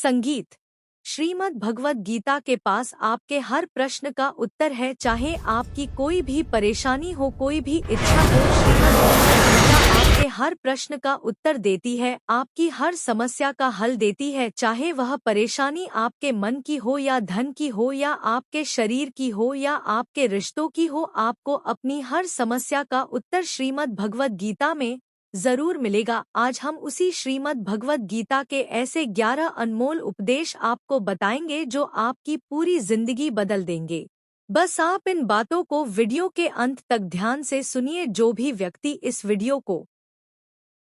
संगीत। श्रीमद् भगवद गीता के पास आपके हर प्रश्न का उत्तर है, चाहे आपकी कोई भी परेशानी हो, कोई भी इच्छा हो। श्रीमद् भगवद गीता आपके हर प्रश्न का उत्तर देती है, आपकी हर समस्या का हल देती है, चाहे वह परेशानी आपके मन की हो या धन की हो या आपके शरीर की हो या आपके रिश्तों की हो। आपको अपनी हर समस्या का उत्तर श्रीमद् भगवद गीता में जरूर मिलेगा। आज हम उसी श्रीमद् भगवद गीता के ऐसे 11 अनमोल उपदेश आपको बताएंगे जो आपकी पूरी जिंदगी बदल देंगे। बस आप इन बातों को वीडियो के अंत तक ध्यान से सुनिए। जो भी व्यक्ति इस वीडियो को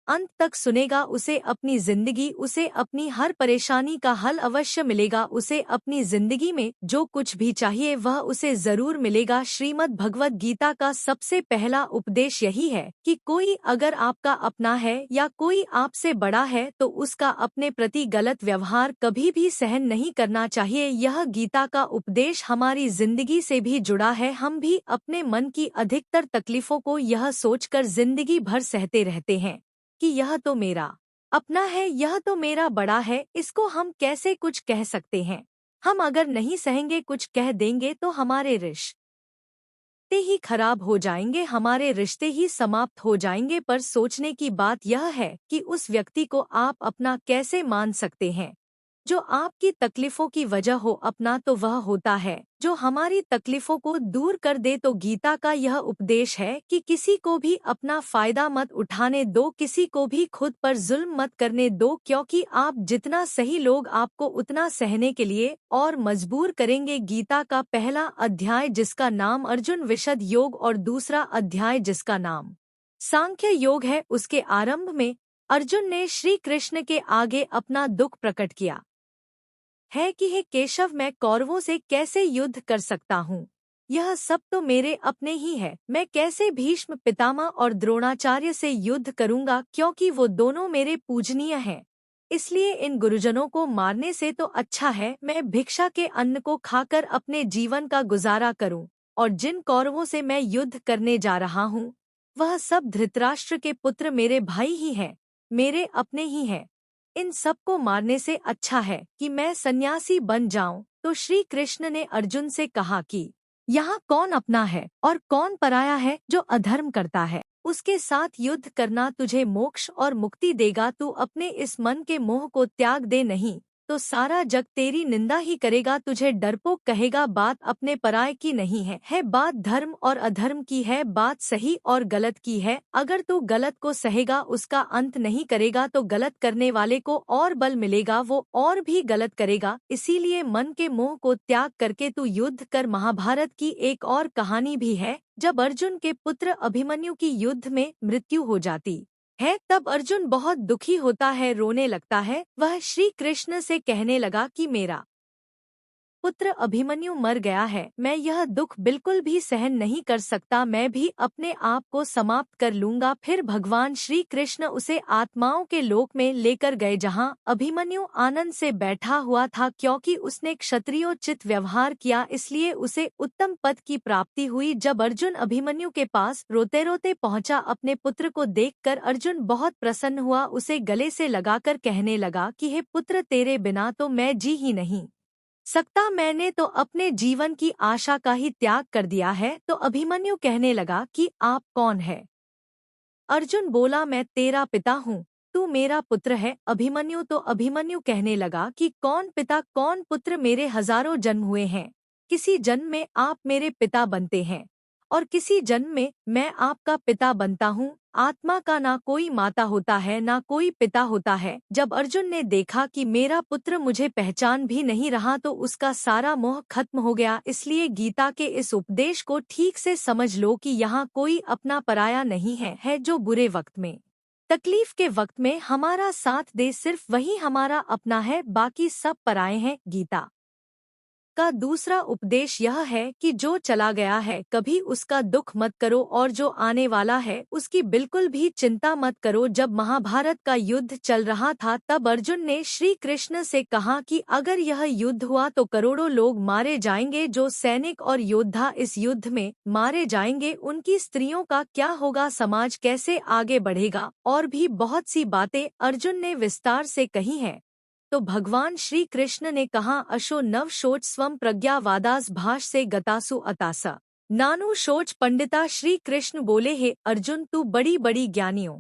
अंत तक सुनेगा उसे अपनी हर परेशानी का हल अवश्य मिलेगा। उसे अपनी जिंदगी में जो कुछ भी चाहिए वह उसे जरूर मिलेगा। श्रीमद् भगवद गीता का सबसे पहला उपदेश यही है कि कोई अगर आपका अपना है या कोई आपसे बड़ा है तो उसका अपने प्रति गलत व्यवहार कभी भी सहन नहीं करना चाहिए। यह गीता का उपदेश हमारी जिंदगी से भी जुड़ा है। हम भी अपने मन की अधिकतर तकलीफों को यह सोचकर जिंदगी भर सहते रहते हैं कि यह तो मेरा अपना है, यह तो मेरा बड़ा है, इसको हम कैसे कुछ कह सकते हैं। हम अगर नहीं सहेंगे, कुछ कह देंगे तो हमारे रिश्ते ही खराब हो जाएंगे, हमारे रिश्ते ही समाप्त हो जाएंगे। पर सोचने की बात यह है कि उस व्यक्ति को आप अपना कैसे मान सकते हैं। जो आपकी तकलीफों की वजह हो अपना तो वह होता है जो हमारी तकलीफों को दूर कर दे। तो गीता का यह उपदेश है कि किसी को भी अपना फायदा मत उठाने दो, किसी को भी खुद पर जुल्म मत करने दो, क्योंकि आप जितना सही लोग आपको उतना सहने के लिए और मजबूर करेंगे। गीता का पहला अध्याय जिसका नाम अर्जुन विशद योग और दूसरा अध्याय जिसका नाम सांख्य योग है, उसके आरंभ में अर्जुन ने श्री कृष्ण के आगे अपना दुख प्रकट किया है कि हे केशव, मैं कौरवों से कैसे युद्ध कर सकता हूँ। यह सब तो मेरे अपने ही है। मैं कैसे भीष्म पितामह और द्रोणाचार्य से युद्ध करूँगा, क्योंकि वो दोनों मेरे पूजनीय हैं। इसलिए इन गुरुजनों को मारने से तो अच्छा है मैं भिक्षा के अन्न को खाकर अपने जीवन का गुजारा करूँ। और जिन कौरवों से मैं युद्ध करने जा रहा हूँ वह सब धृतराष्ट्र के पुत्र मेरे भाई ही हैं, मेरे अपने ही हैं। इन सब को मारने से अच्छा है कि मैं सन्यासी बन जाऊं। तो श्री कृष्ण ने अर्जुन से कहा कि यहाँ कौन अपना है और कौन पराया है। जो अधर्म करता है उसके साथ युद्ध करना तुझे मोक्ष और मुक्ति देगा। तू अपने इस मन के मोह को त्याग दे, नहीं तो सारा जग तेरी निंदा ही करेगा, तुझे डरपोक कहेगा। बात अपने पराये की नहीं है बात धर्म और अधर्म की है, बात सही और गलत की है। अगर तू गलत को सहेगा, उसका अंत नहीं करेगा तो गलत करने वाले को और बल मिलेगा, वो और भी गलत करेगा। इसीलिए मन के मोह को त्याग करके तू युद्ध कर। महाभारत की एक और कहानी भी है, जब अर्जुन के पुत्र अभिमन्यु की युद्ध में मृत्यु हो जाती है तब अर्जुन बहुत दुखी होता है, रोने लगता है। वह श्री कृष्ण से कहने लगा कि मेरा पुत्र अभिमन्यु मर गया है, मैं यह दुख बिल्कुल भी सहन नहीं कर सकता, मैं भी अपने आप को समाप्त कर लूंगा। फिर भगवान श्री कृष्ण उसे आत्माओं के लोक में लेकर गए, जहां अभिमन्यु आनंद से बैठा हुआ था। क्योंकि उसने क्षत्रियोचित व्यवहार किया इसलिए उसे उत्तम पद की प्राप्ति हुई। जब अर्जुन अभिमन्यु के पास रोते रोते पहुंचा, अपने पुत्र को देखकर अर्जुन बहुत प्रसन्न हुआ, उसे गले से लगाकर कहने लगा कि हे पुत्र, तेरे बिना तो मैं जी ही नहीं सकता, मैंने तो अपने जीवन की आशा का ही त्याग कर दिया है। तो अभिमन्यु कहने लगा कि आप कौन है। अर्जुन बोला, मैं तेरा पिता हूँ, तू मेरा पुत्र है। अभिमन्यु कहने लगा कि कौन पिता कौन पुत्र, मेरे हजारों जन्म हुए हैं, किसी जन्म में आप मेरे पिता बनते हैं और किसी जन्म में मैं आपका पिता बनता हूँ। आत्मा का ना कोई माता होता है ना कोई पिता होता है। जब अर्जुन ने देखा कि मेरा पुत्र मुझे पहचान भी नहीं रहा तो उसका सारा मोह खत्म हो गया। इसलिए गीता के इस उपदेश को ठीक से समझ लो कि यहाँ कोई अपना पराया नहीं है जो बुरे वक्त में, तकलीफ के वक्त में हमारा साथ दे, सिर्फ वही हमारा अपना है, बाकी सब पराये हैं। गीता का दूसरा उपदेश यह है कि जो चला गया है कभी उसका दुख मत करो और जो आने वाला है उसकी बिल्कुल भी चिंता मत करो। जब महाभारत का युद्ध चल रहा था तब अर्जुन ने श्री कृष्ण से कहा कि अगर यह युद्ध हुआ तो करोड़ों लोग मारे जाएंगे, जो सैनिक और योद्धा इस युद्ध में मारे जाएंगे उनकी स्त्रियों का क्या होगा, समाज कैसे आगे बढ़ेगा, और भी बहुत सी बातें अर्जुन ने विस्तार से कही हैं। तो भगवान श्री कृष्ण ने कहा, अशो नव शोच स्वम प्रज्ञा वादास भाष से गतासु अतासा नानु शोच पंडिता। श्री कृष्ण बोले, हे अर्जुन, तू बड़ी बड़ी ज्ञानियों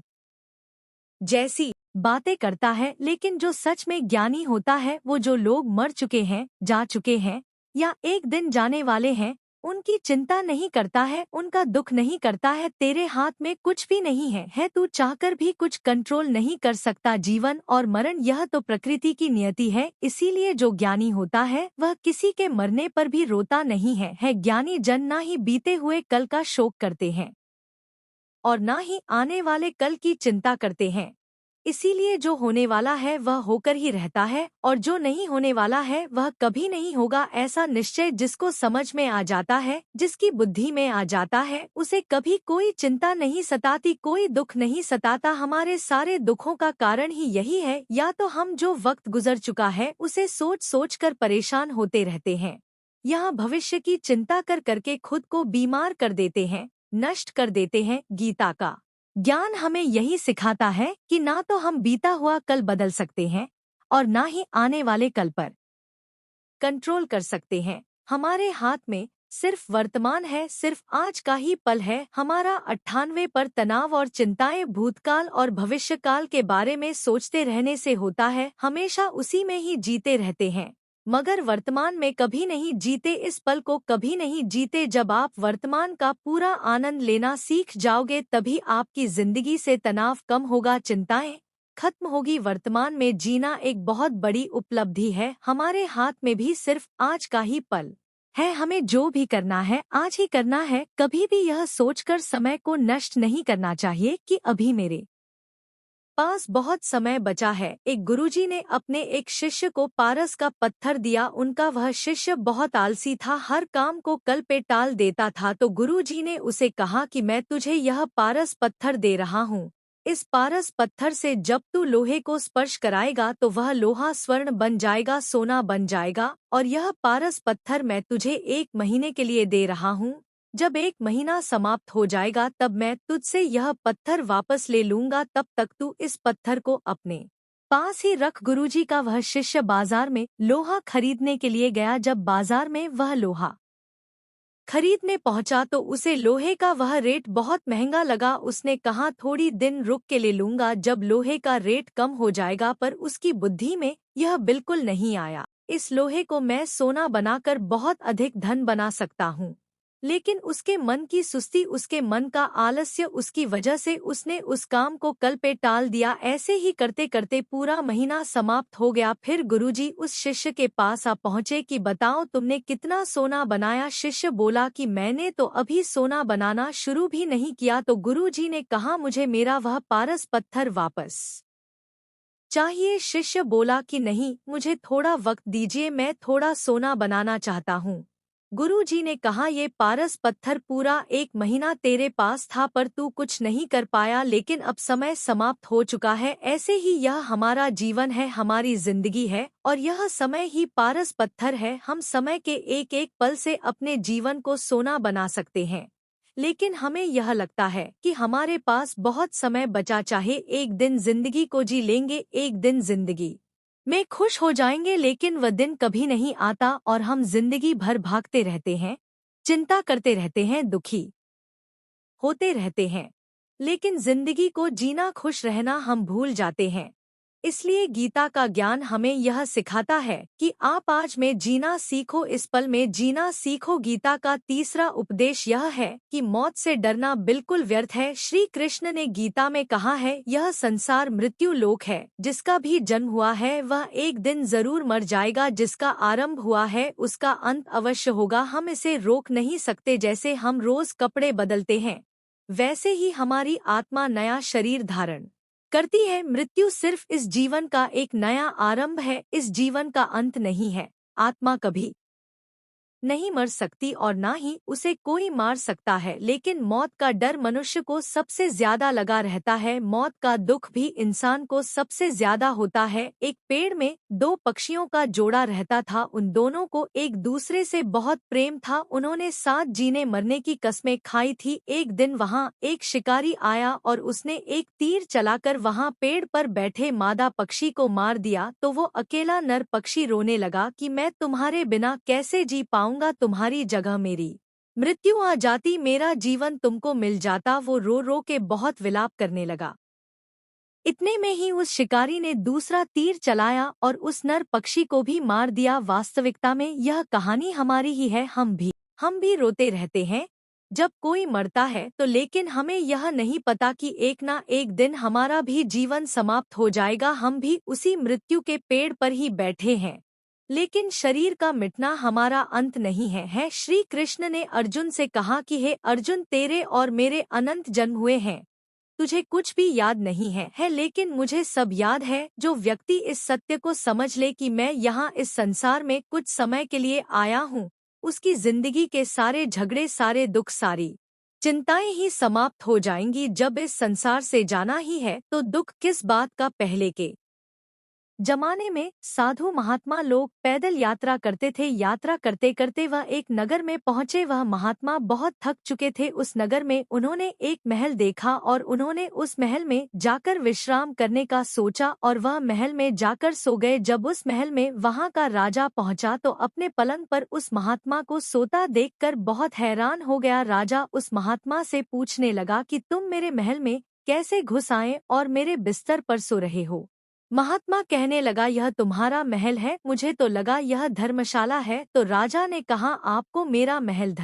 जैसी बातें करता है, लेकिन जो सच में ज्ञानी होता है वो जो लोग मर चुके हैं, जा चुके हैं या एक दिन जाने वाले हैं, उनकी चिंता नहीं करता है, उनका दुख नहीं करता है। तेरे हाथ में कुछ भी नहीं है तू चाहकर भी कुछ कंट्रोल नहीं कर सकता। जीवन और मरण यह तो प्रकृति की नियति है, इसीलिए जो ज्ञानी होता है वह किसी के मरने पर भी रोता नहीं है। ज्ञानी जन ना ही बीते हुए कल का शोक करते हैं और ना ही आने वाले कल की चिंता करते हैं। इसीलिए जो होने वाला है वह होकर ही रहता है और जो नहीं होने वाला है वह कभी नहीं होगा। ऐसा निश्चय जिसको समझ में आ जाता है, जिसकी बुद्धि में आ जाता है, उसे कभी कोई चिंता नहीं सताती, कोई दुख नहीं सताता। हमारे सारे दुखों का कारण ही यही है, या तो हम जो वक्त गुजर चुका है उसे सोच सोच कर परेशान होते रहते हैं, यहाँ भविष्य की चिंता कर करके खुद को बीमार कर देते हैं, नष्ट कर देते हैं। गीता का ज्ञान हमें यही सिखाता है कि ना तो हम बीता हुआ कल बदल सकते हैं और ना ही आने वाले कल पर कंट्रोल कर सकते हैं। हमारे हाथ में सिर्फ वर्तमान है, सिर्फ आज का ही पल है। हमारा 98 पर तनाव और चिंताएं भूतकाल और भविष्यकाल के बारे में सोचते रहने से होता है, हमेशा उसी में ही जीते रहते हैं मगर वर्तमान में कभी नहीं जीते, इस पल को कभी नहीं जीते। जब आप वर्तमान का पूरा आनंद लेना सीख जाओगे तभी आपकी जिंदगी से तनाव कम होगा, चिंताएं खत्म होगी। वर्तमान में जीना एक बहुत बड़ी उपलब्धि है। हमारे हाथ में भी सिर्फ आज का ही पल है, हमें जो भी करना है आज ही करना है। कभी भी यह सोचकर समय को नष्ट नहीं करना चाहिए कि अभी मेरे पास बहुत समय बचा है। एक गुरुजी ने अपने एक शिष्य को पारस का पत्थर दिया। उनका वह शिष्य बहुत आलसी था, हर काम को कल पे टाल देता था। तो गुरुजी ने उसे कहा कि मैं तुझे यह पारस पत्थर दे रहा हूँ, इस पारस पत्थर से जब तू लोहे को स्पर्श कराएगा तो वह लोहा स्वर्ण बन जाएगा, सोना बन जाएगा। और यह पारस पत्थर मैं तुझे 1 महीने के लिए दे रहा हूँ, जब 1 महीना समाप्त हो जाएगा तब मैं तुझसे यह पत्थर वापस ले लूंगा, तब तक तू इस पत्थर को अपने पास ही रख। गुरुजी का वह शिष्य बाजार में लोहा खरीदने के लिए गया। जब बाजार में वह लोहा खरीदने पहुंचा तो उसे लोहे का वह रेट बहुत महंगा लगा। उसने कहा, थोड़ी दिन रुक के ले लूंगा जब लोहे का रेट कम हो जाएगा, पर उसकी बुद्धि में यह बिल्कुल नहीं आया। इस लोहे को मैं सोना बनाकर बहुत अधिक धन बना सकता हूँ, लेकिन उसके मन की सुस्ती, उसके मन का आलस्य, उसकी वजह से उसने उस काम को कल पे टाल दिया। ऐसे ही करते करते पूरा महीना समाप्त हो गया। फिर गुरुजी उस शिष्य के पास आ पहुँचे कि बताओ तुमने कितना सोना बनाया। शिष्य बोला कि मैंने तो अभी सोना बनाना शुरू भी नहीं किया। तो गुरुजी ने कहा, मुझे मेरा वह पारस पत्थर वापस चाहिए। शिष्य बोला कि नहीं, मुझे थोड़ा वक्त दीजिए, मैं थोड़ा सोना बनाना चाहता हूँ। गुरुजी ने कहा, ये पारस पत्थर पूरा 1 महीना तेरे पास था पर तू कुछ नहीं कर पाया, लेकिन अब समय समाप्त हो चुका है। ऐसे ही यह हमारा जीवन है, हमारी जिंदगी है और यह समय ही पारस पत्थर है। हम समय के एक एक पल से अपने जीवन को सोना बना सकते हैं, लेकिन हमें यह लगता है कि हमारे पास बहुत समय बचा, चाहे एक दिन जिंदगी को जी लेंगे, एक दिन जिंदगी में खुश हो जाएंगे, लेकिन वह दिन कभी नहीं आता और हम जिंदगी भर भागते रहते हैं, चिंता करते रहते हैं, दुखी होते रहते हैं, लेकिन जिंदगी को जीना, खुश रहना हम भूल जाते हैं। इसलिए गीता का ज्ञान हमें यह सिखाता है कि आप आज में जीना सीखो, इस पल में जीना सीखो। गीता का तीसरा उपदेश यह है कि मौत से डरना बिल्कुल व्यर्थ है। श्री कृष्ण ने गीता में कहा है, यह संसार मृत्यु लोक है, जिसका भी जन्म हुआ है वह एक दिन जरूर मर जाएगा, जिसका आरंभ हुआ है उसका अंत अवश्य होगा। हम इसे रोक नहीं सकते। जैसे हम रोज कपड़े बदलते हैं, वैसे ही हमारी आत्मा नया शरीर धारण करती है। मृत्यु सिर्फ इस जीवन का एक नया आरंभ है, इस जीवन का अंत नहीं है। आत्मा कभी नहीं मर सकती और ना ही उसे कोई मार सकता है, लेकिन मौत का डर मनुष्य को सबसे ज्यादा लगा रहता है। मौत का दुख भी इंसान को सबसे ज्यादा होता है। एक पेड़ में दो पक्षियों का जोड़ा रहता था। उन दोनों को एक दूसरे से बहुत प्रेम था। उन्होंने साथ जीने मरने की कस्में खाई थी। एक दिन वहाँ एक शिकारी आया और उसने एक तीर चलाकर वहाँ पेड़ पर बैठे मादा पक्षी को मार दिया। तो वो अकेला नर पक्षी रोने लगा कि मैं तुम्हारे बिना कैसे जी पाऊंगा, तुम्हारी जगह मेरी मृत्यु आ जाती, मेरा जीवन तुमको मिल जाता। वो रो रो के बहुत विलाप करने लगा। इतने में ही उस शिकारी ने दूसरा तीर चलाया और उस नर पक्षी को भी मार दिया। वास्तविकता में यह कहानी हमारी ही है। हम भी रोते रहते हैं जब कोई मरता है तो, लेकिन हमें यह नहीं पता कि एक ना एक दिन हमारा भी जीवन समाप्त हो जाएगा। हम भी उसी मृत्यु के पेड़ पर ही बैठे हैं, लेकिन शरीर का मिटना हमारा अंत नहीं है। श्री कृष्ण ने अर्जुन से कहा कि हे अर्जुन, तेरे और मेरे अनंत जन्म हुए हैं, तुझे कुछ भी याद नहीं है, लेकिन मुझे सब याद है। जो व्यक्ति इस सत्य को समझ ले कि मैं यहाँ इस संसार में कुछ समय के लिए आया हूँ, उसकी जिंदगी के सारे झगड़े, सारे दुख, सारी चिंताएं ही समाप्त हो जाएंगी। जब इस संसार से जाना ही है तो दुख किस बात का। पहले के जमाने में साधु महात्मा लोग पैदल यात्रा करते थे। यात्रा करते करते वह एक नगर में पहुंचे। वह महात्मा बहुत थक चुके थे। उस नगर में उन्होंने एक महल देखा और उन्होंने उस महल में जाकर विश्राम करने का सोचा और वह महल में जाकर सो गए। जब उस महल में वहां का राजा पहुंचा तो अपने पलंग पर उस महात्मा को सोता देखकर बहुत हैरान हो गया। राजा उस महात्मा से पूछने लगा कि तुम मेरे महल में कैसे घुस आए और मेरे बिस्तर पर सो रहे हो। महात्मा कहने लगा, यह तुम्हारा महल है, मुझे तो लगा यह धर्मशाला है। तो राजा ने कहा, आपको मेरा महल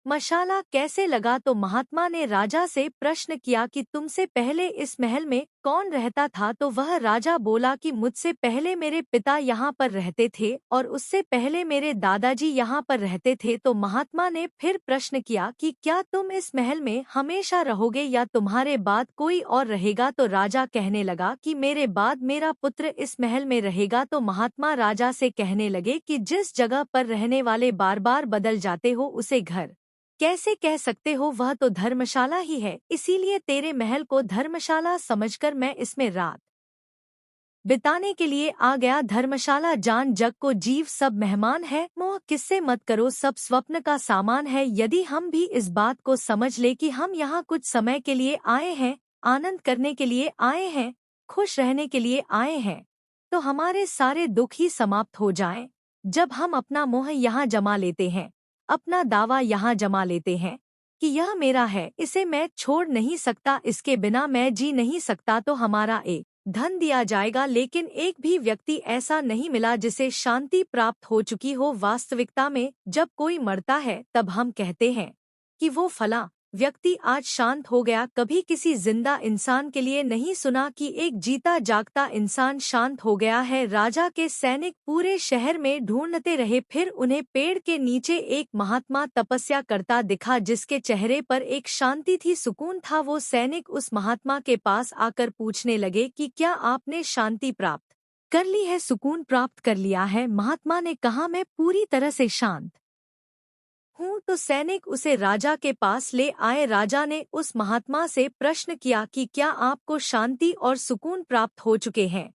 मशाला कैसे लगा? तो महात्मा ने राजा से प्रश्न किया कि तुमसे पहले इस महल में कौन रहता था? तो वह राजा बोला कि मुझसे पहले मेरे पिता यहाँ पर रहते थे और उससे पहले मेरे दादाजी यहाँ पर रहते थे। तो महात्मा ने फिर प्रश्न किया कि क्या तुम इस महल में हमेशा रहोगे या तुम्हारे बाद कोई और रहेगा? तो राजा कहने लगा कि मेरे बाद मेरा पुत्र इस महल में रहेगा। तो महात्मा राजा से कहने लगे कि जिस जगह पर रहने वाले बार बार बदल जाते हो उसे घर कैसे कह सकते हो? वह तो धर्मशाला ही है, इसीलिए तेरे महल को धर्मशाला समझकर मैं इसमें रात बिताने के लिए आ गया। धर्मशाला जान जग को जीव सब मेहमान है, मोह किससे मत करो सब स्वप्न का सामान है। यदि हम भी इस बात को समझ ले कि हम यहाँ कुछ समय के लिए आए हैं, आनंद करने के लिए आए हैं, खुश रहने के लिए आए हैं, तो हमारे सारे दुख ही समाप्त हो जाएं। जब हम अपना मोह यहाँ जमा लेते हैं, अपना दावा यहाँ जमा लेते हैं कि यह मेरा है, इसे मैं छोड़ नहीं सकता, इसके बिना मैं जी नहीं सकता, तो हमारा एक धन दिया जाएगा, लेकिन एक भी व्यक्ति ऐसा नहीं मिला जिसे शांति प्राप्त हो चुकी हो। वास्तविकता में जब कोई मरता है तब हम कहते हैं कि वो फला व्यक्ति आज शांत हो गया। कभी किसी जिंदा इंसान के लिए नहीं सुना कि एक जीता जागता इंसान शांत हो गया है। राजा के सैनिक पूरे शहर में ढूंढते रहे, फिर उन्हें पेड़ के नीचे एक महात्मा तपस्या करता दिखा जिसके चेहरे पर एक शांति थी, सुकून था। वो सैनिक उस महात्मा के पास आकर पूछने लगे कि क्या आपने शांति प्राप्त कर ली है, सुकून प्राप्त कर लिया है? महात्मा ने कहा, मैं पूरी तरह से शांत हूँ। तो सैनिक उसे राजा के पास ले आए। राजा ने उस महात्मा से प्रश्न किया कि क्या आपको शांति और सुकून प्राप्त हो चुके हैं?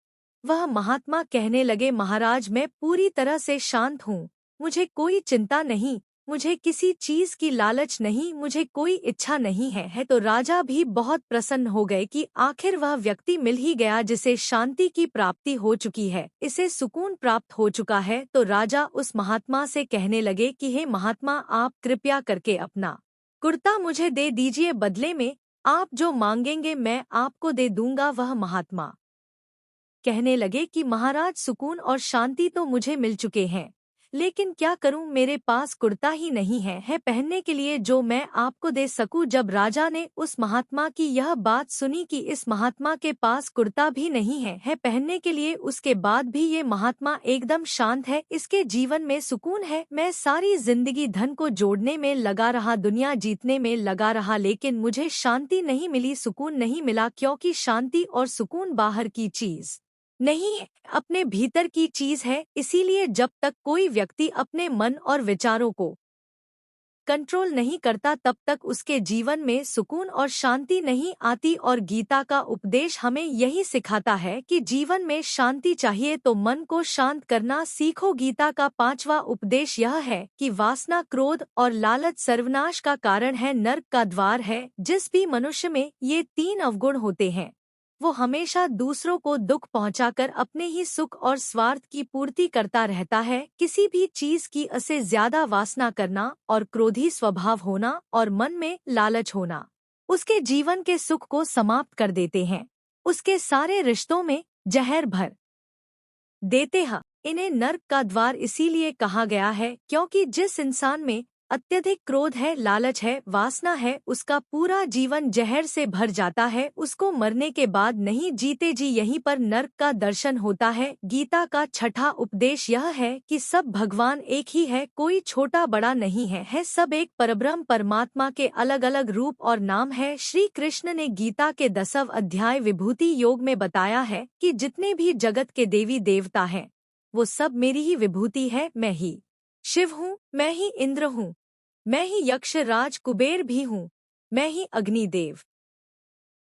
वह महात्मा कहने लगे, महाराज मैं पूरी तरह से शांत हूँ, मुझे कोई चिंता नहीं, मुझे किसी चीज की लालच नहीं, मुझे कोई इच्छा नहीं है। तो राजा भी बहुत प्रसन्न हो गए कि आखिर वह व्यक्ति मिल ही गया जिसे शांति की प्राप्ति हो चुकी है, इसे सुकून प्राप्त हो चुका है। तो राजा उस महात्मा से कहने लगे कि हे महात्मा, आप कृपया करके अपना कुर्ता मुझे दे दीजिए, बदले में आप जो मांगेंगे मैं आपको दे दूंगा। वह महात्मा कहने लगे कि महाराज, सुकून और शांति तो मुझे मिल चुके हैं, लेकिन क्या करूं, मेरे पास कुर्ता ही नहीं है पहनने के लिए जो मैं आपको दे सकूं। जब राजा ने उस महात्मा की यह बात सुनी कि इस महात्मा के पास कुर्ता भी नहीं है पहनने के लिए, उसके बाद भी ये महात्मा एकदम शांत है, इसके जीवन में सुकून है। मैं सारी जिंदगी धन को जोड़ने में लगा रहा, दुनिया जीतने में लगा रहा, लेकिन मुझे शांति नहीं मिली, सुकून नहीं मिला, क्योंकि शांति और सुकून बाहर की चीज नहीं है, अपने भीतर की चीज है। इसीलिए जब तक कोई व्यक्ति अपने मन और विचारों को कंट्रोल नहीं करता तब तक उसके जीवन में सुकून और शांति नहीं आती। और गीता का उपदेश हमें यही सिखाता है कि जीवन में शांति चाहिए तो मन को शांत करना सीखो। गीता का 5वां उपदेश यह है कि वासना, क्रोध और लालच सर्वनाश का कारण है, नर्क का द्वार है। जिस भी मनुष्य में ये 3 अवगुण होते हैं वो हमेशा दूसरों को दुख पहुंचाकर अपने ही सुख और स्वार्थ की पूर्ति करता रहता है। किसी भी चीज की से ज्यादा वासना करना और क्रोधी स्वभाव होना और मन में लालच होना उसके जीवन के सुख को समाप्त कर देते हैं, उसके सारे रिश्तों में जहर भर देते हैं। इन्हें नर्क का द्वार इसीलिए कहा गया है क्योंकि जिस इंसान में अत्यधिक क्रोध है, लालच है, वासना है, उसका पूरा जीवन जहर से भर जाता है। उसको मरने के बाद नहीं जीते जी यहीं पर नर्क का दर्शन होता है। गीता का 6वां उपदेश यह है कि सब भगवान एक ही है, कोई छोटा बड़ा नहीं है सब एक परब्रह्म परमात्मा के अलग अलग रूप और नाम है। श्री कृष्ण ने गीता के 10वें अध्याय विभूति योग में बताया है कि जितने भी जगत के देवी देवता हैं वो सब मेरी ही विभूति है। मैं ही शिव हूँ, मैं ही इंद्र हूँ, मैं ही यक्ष राज कुबेर भी हूँ, मैं ही अग्निदेव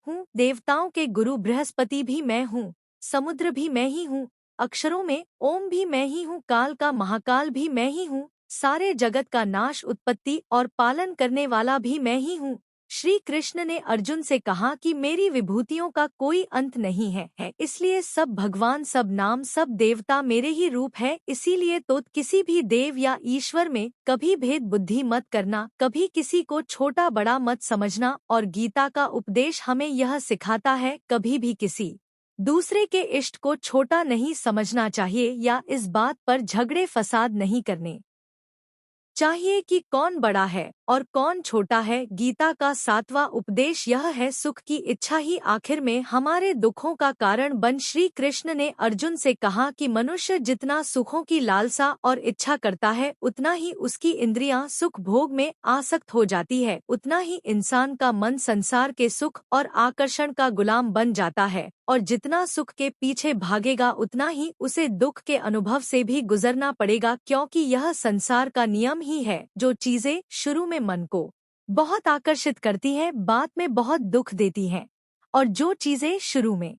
हूँ, देवताओं के गुरु बृहस्पति भी मैं हूँ, समुद्र भी मैं ही हूँ, अक्षरों में ओम भी मैं ही हूँ, काल का महाकाल भी मैं ही हूँ, सारे जगत का नाश, उत्पत्ति और पालन करने वाला भी मैं ही हूँ। श्री कृष्ण ने अर्जुन से कहा कि मेरी विभूतियों का कोई अंत नहीं है इसलिए सब भगवान, सब नाम, सब देवता मेरे ही रूप है। इसीलिए तो किसी भी देव या ईश्वर में कभी भेद बुद्धि मत करना, कभी किसी को छोटा बड़ा मत समझना। और गीता का उपदेश हमें यह सिखाता है कभी भी किसी दूसरे के इष्ट को छोटा नहीं समझना चाहिए या इस बात पर झगड़े फसाद नहीं करने चाहिए कि कौन बड़ा है और कौन छोटा है। गीता का 7वां उपदेश यह है, सुख की इच्छा ही आखिर में हमारे दुखों का कारण बन। श्री कृष्ण ने अर्जुन से कहा कि मनुष्य जितना सुखों की लालसा और इच्छा करता है उतना ही उसकी इंद्रियां सुख भोग में आसक्त हो जाती है, उतना ही इंसान का मन संसार के सुख और आकर्षण का गुलाम बन जाता है। और जितना सुख के पीछे भागेगा उतना ही उसे दुख के अनुभव से भी गुजरना पड़ेगा, क्योंकि यह संसार का नियम ही है। जो चीजें शुरू में मन को बहुत आकर्षित करती हैं बाद में बहुत दुख देती हैं, और जो चीजें शुरू में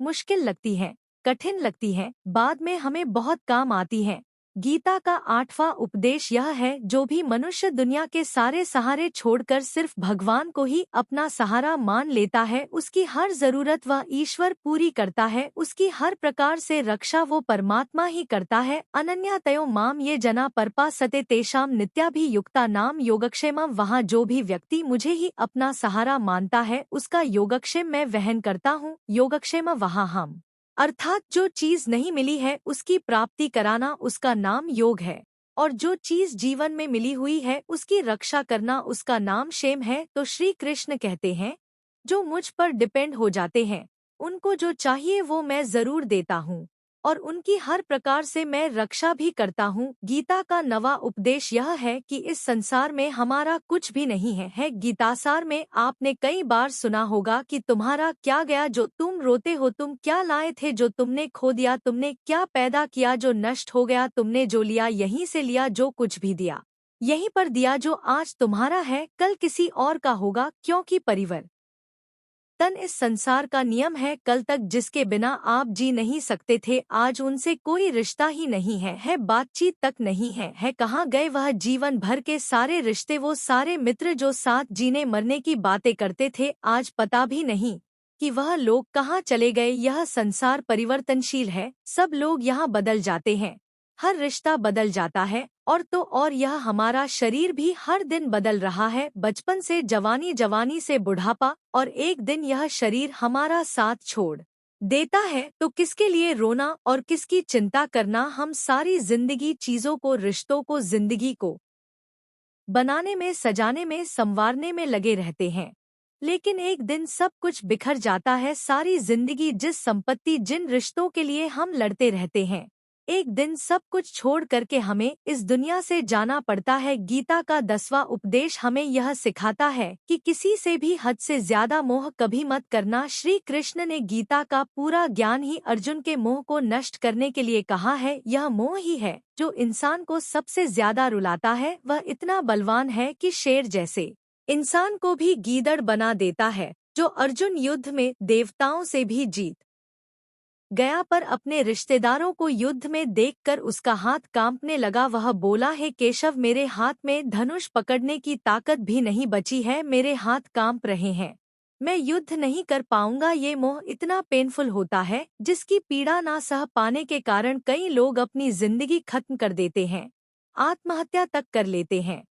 मुश्किल लगती हैं, कठिन लगती हैं, बाद में हमें बहुत काम आती हैं। गीता का 8वां उपदेश यह है, जो भी मनुष्य दुनिया के सारे सहारे छोड़कर सिर्फ भगवान को ही अपना सहारा मान लेता है उसकी हर जरूरत वह ईश्वर पूरी करता है, उसकी हर प्रकार से रक्षा वो परमात्मा ही करता है। अनन्यतयो माम ये जना परपा सते तेषाम नित्याभियुक्ता नाम योगक्षेमम। वहाँ जो भी व्यक्ति मुझे ही अपना सहारा मानता है उसका योगक्षेम मैं वहन करता हूँ। योगक्षेम वहाँ हम अर्थात जो चीज नहीं मिली है उसकी प्राप्ति कराना उसका नाम योग है, और जो चीज जीवन में मिली हुई है उसकी रक्षा करना उसका नाम क्षेम है। तो श्री कृष्ण कहते हैं, जो मुझ पर डिपेंड हो जाते हैं उनको जो चाहिए वो मैं जरूर देता हूँ और उनकी हर प्रकार से मैं रक्षा भी करता हूँ। गीता का 9वां उपदेश यह है कि इस संसार में हमारा कुछ भी नहीं है। गीतासार में आपने कई बार सुना होगा कि तुम्हारा क्या गया जो तुम रोते हो, तुम क्या लाए थे जो तुमने खो दिया, तुमने क्या पैदा किया जो नष्ट हो गया, तुमने जो लिया यहीं से लिया, जो कुछ भी दिया यहीं पर दिया, जो आज तुम्हारा है कल किसी और का होगा, क्योंकि परिवर्तन इस संसार का नियम है। कल तक जिसके बिना आप जी नहीं सकते थे आज उनसे कोई रिश्ता ही नहीं है बातचीत तक नहीं है कहाँ गए वह जीवन भर के सारे रिश्ते, वो सारे मित्र जो साथ जीने मरने की बातें करते थे आज पता भी नहीं कि वह लोग कहाँ चले गए। यह संसार परिवर्तनशील है, सब लोग यहाँ बदल जाते हैं, हर रिश्ता बदल जाता है, और तो और यह हमारा शरीर भी हर दिन बदल रहा है, बचपन से जवानी, जवानी से बुढ़ापा, और एक दिन यह शरीर हमारा साथ छोड़ देता है। तो किसके लिए रोना और किसकी चिंता करना। हम सारी जिंदगी चीजों को, रिश्तों को, जिंदगी को बनाने में, सजाने में, संवारने में लगे रहते हैं, लेकिन एक दिन सब कुछ बिखर जाता है। सारी जिंदगी जिस संपत्ति, जिन रिश्तों के लिए हम लड़ते रहते हैं एक दिन सब कुछ छोड़ करके हमें इस दुनिया से जाना पड़ता है। गीता का 10वां उपदेश हमें यह सिखाता है कि किसी से भी हद से ज्यादा मोह कभी मत करना। श्री कृष्ण ने गीता का पूरा ज्ञान ही अर्जुन के मोह को नष्ट करने के लिए कहा है। यह मोह ही है जो इंसान को सबसे ज्यादा रुलाता है। वह इतना बलवान है कि शेर जैसे इंसान को भी गीदड़ बना देता है। जो अर्जुन युद्ध में देवताओं से भी जीत गया पर अपने रिश्तेदारों को युद्ध में देखकर उसका हाथ कांपने लगा। वह बोला, हे केशव, मेरे हाथ में धनुष पकड़ने की ताकत भी नहीं बची है, मेरे हाथ कांप रहे हैं, मैं युद्ध नहीं कर पाऊंगा। ये मोह इतना पेनफुल होता है जिसकी पीड़ा ना सह पाने के कारण कई लोग अपनी जिंदगी खत्म कर देते हैं, आत्महत्या तक कर लेते हैं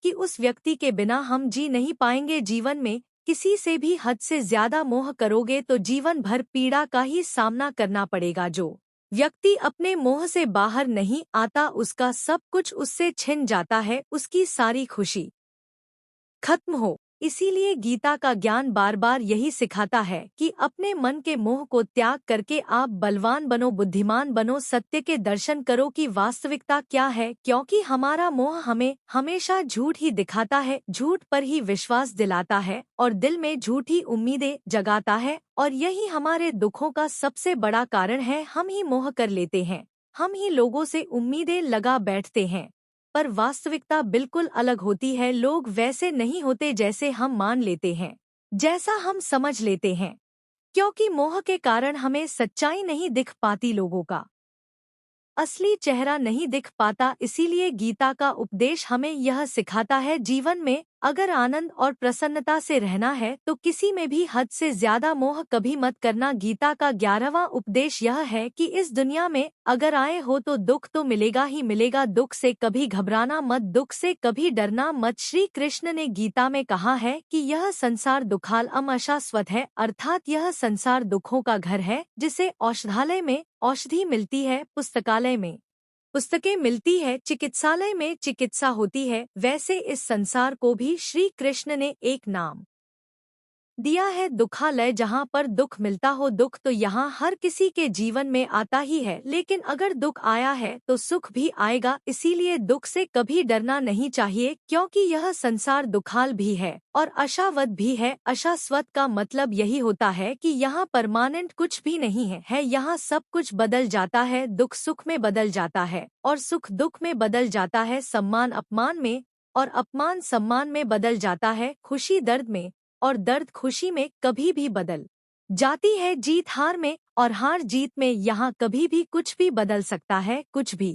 कि उस व्यक्ति के बिना हम जी नहीं पाएंगे। जीवन में किसी से भी हद से ज्यादा मोह करोगे तो जीवन भर पीड़ा का ही सामना करना पड़ेगा। जो व्यक्ति अपने मोह से बाहर नहीं आता उसका सब कुछ उससे छिन जाता है, उसकी सारी खुशी खत्म हो। इसीलिए गीता का ज्ञान बार बार यही सिखाता है कि अपने मन के मोह को त्याग करके आप बलवान बनो, बुद्धिमान बनो, सत्य के दर्शन करो कि वास्तविकता क्या है। क्योंकि हमारा मोह हमें हमेशा झूठ ही दिखाता है, झूठ पर ही विश्वास दिलाता है और दिल में झूठी उम्मीदें जगाता है। और यही हमारे दुखों का सबसे बड़ा कारण है। हम ही मोह कर लेते हैं, हम ही लोगों से उम्मीदें लगा बैठते हैं, पर वास्तविकता बिल्कुल अलग होती है। लोग वैसे नहीं होते जैसे हम मान लेते हैं, जैसा हम समझ लेते हैं, क्योंकि मोह के कारण हमें सच्चाई नहीं दिख पाती, लोगों का असली चेहरा नहीं दिख पाता। इसीलिए गीता का उपदेश हमें यह सिखाता है, जीवन में अगर आनंद और प्रसन्नता से रहना है तो किसी में भी हद से ज्यादा मोह कभी मत करना। गीता का 11वां उपदेश यह है कि इस दुनिया में अगर आए हो तो दुख तो मिलेगा ही मिलेगा, दुख से कभी घबराना मत, दुख से कभी डरना मत। श्री कृष्ण ने गीता में कहा है कि यह संसार दुखालयम अशाश्वत है, अर्थात यह संसार दुखों का घर है। जिसे औषधालय में औषधि मिलती है, पुस्तकालय में पुस्तकें मिलती है, चिकित्सालय में चिकित्सा होती है, वैसे इस संसार को भी श्री कृष्ण ने एक नाम दिया है, दुखालय। जहाँ पर दुख मिलता हो, दुख तो यहाँ हर किसी के जीवन में आता ही है, लेकिन अगर दुख आया है तो सुख भी आएगा। इसीलिए दुख से कभी डरना नहीं चाहिए, क्योंकि यह संसार दुखाल भी है और अशाश्वत भी है। अशाश्वत का मतलब यही होता है कि यहाँ परमानेंट कुछ भी नहीं है, यहाँ सब कुछ बदल जाता है। दुख सुख में बदल जाता है और सुख दुख में बदल जाता है, सम्मान अपमान में और अपमान सम्मान में बदल जाता है, खुशी दर्द में और दर्द खुशी में कभी भी बदल जाती है, जीत हार में और हार जीत में। यहाँ कभी भी कुछ भी बदल सकता है, कुछ भी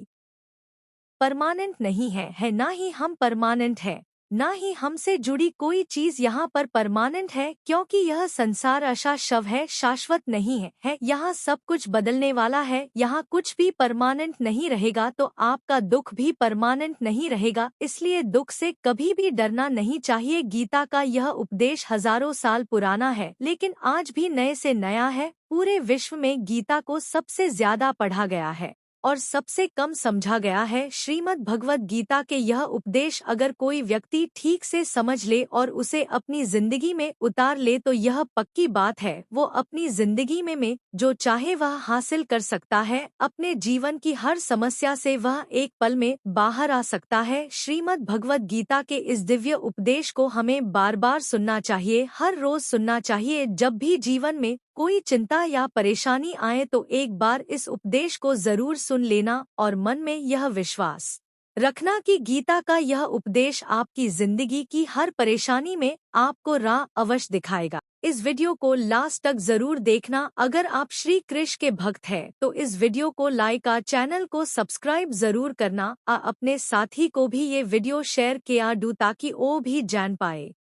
परमानेंट नहीं है ना ही हम परमानेंट है, ना ही हमसे जुड़ी कोई चीज यहाँ पर परमानेंट है, क्योंकि यह संसार अशाश्वत है, शाश्वत नहीं है। यहाँ सब कुछ बदलने वाला है, यहाँ कुछ भी परमानेंट नहीं रहेगा, तो आपका दुख भी परमानेंट नहीं रहेगा। इसलिए दुख से कभी भी डरना नहीं चाहिए। गीता का यह उपदेश हजारों साल पुराना है, लेकिन आज भी नए से नया है। पूरे विश्व में गीता को सबसे ज्यादा पढ़ा गया है और सबसे कम समझा गया है। श्रीमद् भगवद गीता के यह उपदेश अगर कोई व्यक्ति ठीक से समझ ले और उसे अपनी जिंदगी में उतार ले तो यह पक्की बात है, वो अपनी जिंदगी में जो चाहे वह हासिल कर सकता है। अपने जीवन की हर समस्या से वह एक पल में बाहर आ सकता है। श्रीमद् भगवद गीता के इस दिव्य उपदेश को हमें बार बार सुनना चाहिए, हर रोज सुनना चाहिए। जब भी जीवन में कोई चिंता या परेशानी आए तो एक बार इस उपदेश को जरूर सुन लेना और मन में यह विश्वास रखना कि गीता का यह उपदेश आपकी जिंदगी की हर परेशानी में आपको राह अवश्य दिखाएगा। इस वीडियो को लास्ट तक जरूर देखना। अगर आप श्री कृष्ण के भक्त हैं तो इस वीडियो को लाइक और चैनल को सब्सक्राइब जरूर करना। अपने साथी को भी ये वीडियो शेयर किया डू ताकि वो भी जान पाए।